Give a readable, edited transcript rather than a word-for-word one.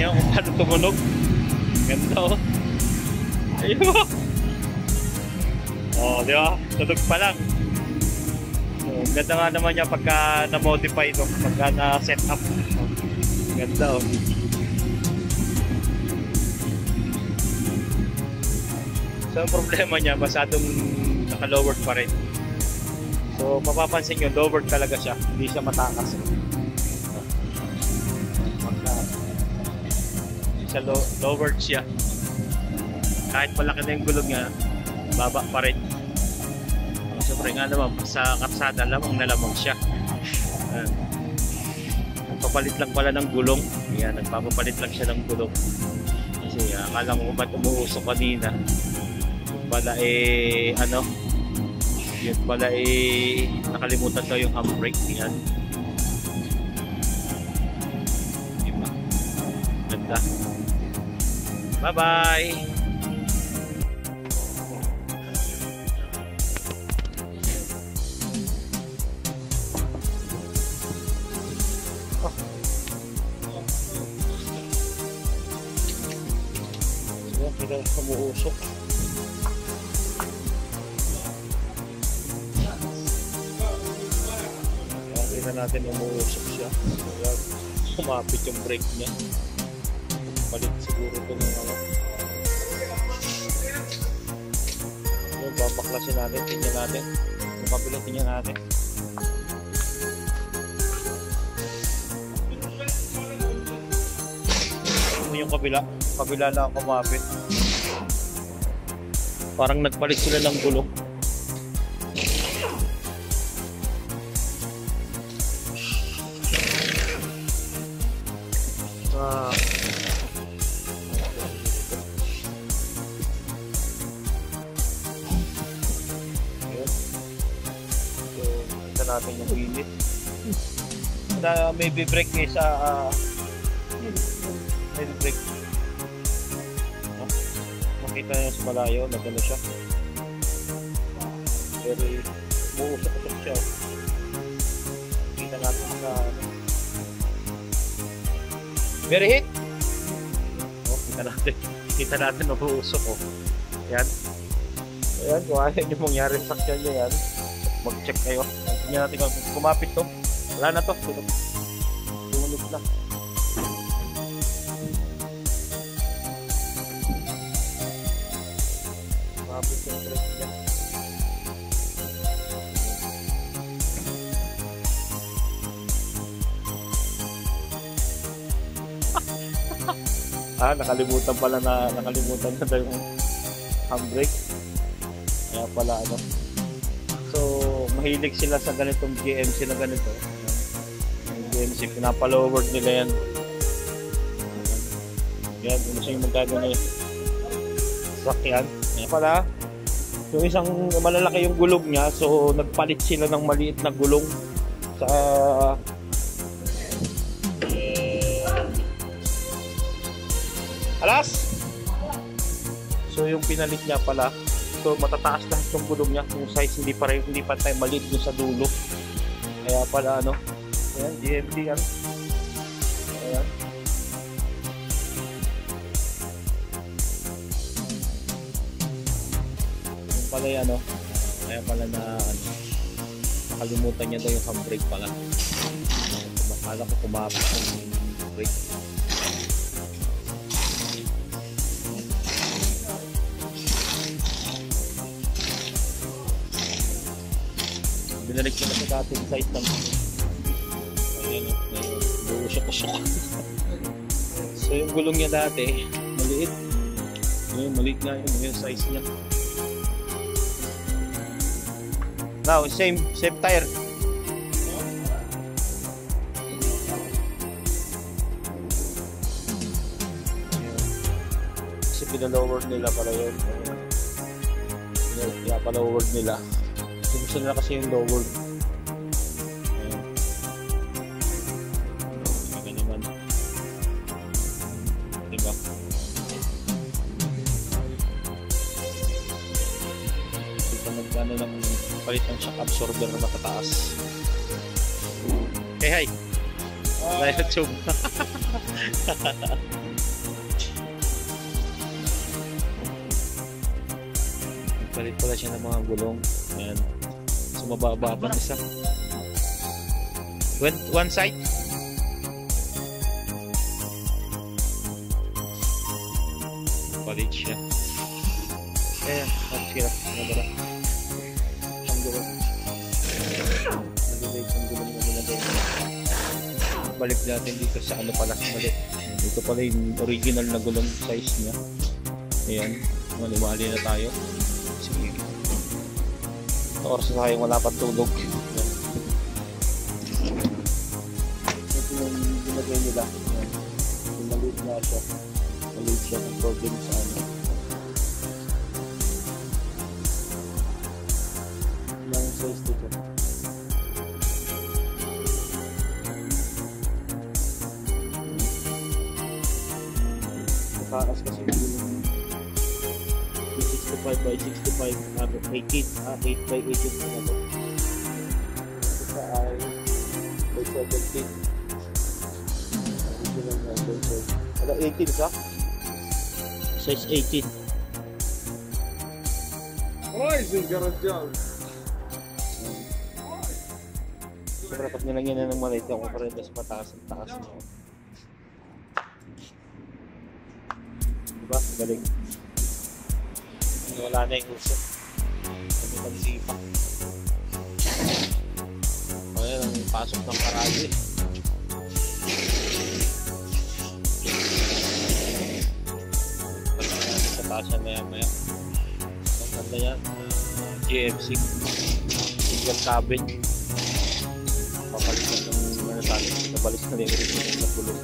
niya kung paano tumunog. Ganda oh. Ayun. Oh, di ba? Tunog pa lang. So, ganda nga naman niya pagka na-modify ito, pagka na-set up. Ganda oh. So, ang problema niya, masyadong naka-lowered pa rin. So, mapapansin nyo, lowered talaga siya. Hindi siya matakas. Siya lowered siya. Kahit malaki na yung gulong niya, baba pa rin. Siyempre nga naman, sa kapsada, lamang na lamang siya. Nagpapalit lang pala ng gulong. Yan, nagpapalit lang siya ng gulong. Kasi akala ko ba't umuusok kanina. Yung pala ano, yun pala nakalimutan daw yung handbrake. Yan. Diba? Ganda. Bye-bye! Kita umuusok. Kita natin umuusok siya. Kumapit yung brake niya. Palit siguro ito ng ano. Yung babaklasin natin, tingnan natin. Yung kabilang tingnan natin. Yung kabila lang kumapit. Parang nagpalit sila ng gulong. So, natin yung unit. May brake eh sa may brake. Makita nyo sa malayo, nagano siya. Pero muusok-usok siya. Kita natin sa very hit. Oh, kita natin umuusok oh. Yan. Ayan, kung ayaw nyo mangyari sa sakyan nyo yan, mag-check kayo. Tingnan natin kung kumapit to. Wala na to. Tumunog na. Kumapit yung brake niya. Nakalimutan pala na yung handbrake. Kaya pala ano. So, mahilig sila sa ganitong GMC na ganito. Yung GMC, pinapalowered nila yan. Yan, ano siya yung magkagano yung sakyan. Kaya pala, yung isang malalaki yung gulong niya, so nagpalit sila ng maliit na gulong sa alas. So yung pinalit niya pala, so matataas lahat yung gulong niya, yung size hindi pantay, maliit yung sa dulo. Kaya pala ano, ayan, GMC yan. Ayan. Yung pala yan, ano, kaya pala na ano, nakalimutan niya daw yung handbrake pala. Akala ko kumapit yung brake. Binalik ko na sa dating size ng ayan o, buusok-usok. So yung gulong niya dati maliit, yun, maliit nga yung size niya. Now same tire. Kasi pinalower nila pala yun. Kaya palower nila. Gusto nila kasi yung lower. Ayan. Naman. Diba? Ito magkano lang palit ng shock absorber na matataas. Hey, hi! Live YouTube. Palit pala siya ng mga gulong. Ayan. So mababa pa isa. One side. Palit siya. Ayan. Tapos kira. Nabara. Ang gulong. Ang gulong na nilagay. Balik natin dito sa ano pala. Mali. Ito pala yung original na gulong size niya. Ayan. Mali-mali na tayo. Sige. Oras na tayo wala pa tulog. Ito yung ginagay nila. Maliit na siya. Maliit siya ng problem sa ano. Ilang size dito. Mataas kasi yung 65 by 65 18 8 by 18 na ito. Ito ay by 17. Ano 18 siya? Size 18. Oy, sigaret dyan. Siyempre pag nilagyan na ng maliit ako pa rin mas mataas ang taas niya. Diba? Galing. Wala na yung uso. Kami magsipa. Ayan ang pasok ng karali. Pagkakas sa taas na maya-maya. Ang ganda yan. GFC. Single cabin. Papalitan ng ano sa akin. Nabalis na rin yung gulong.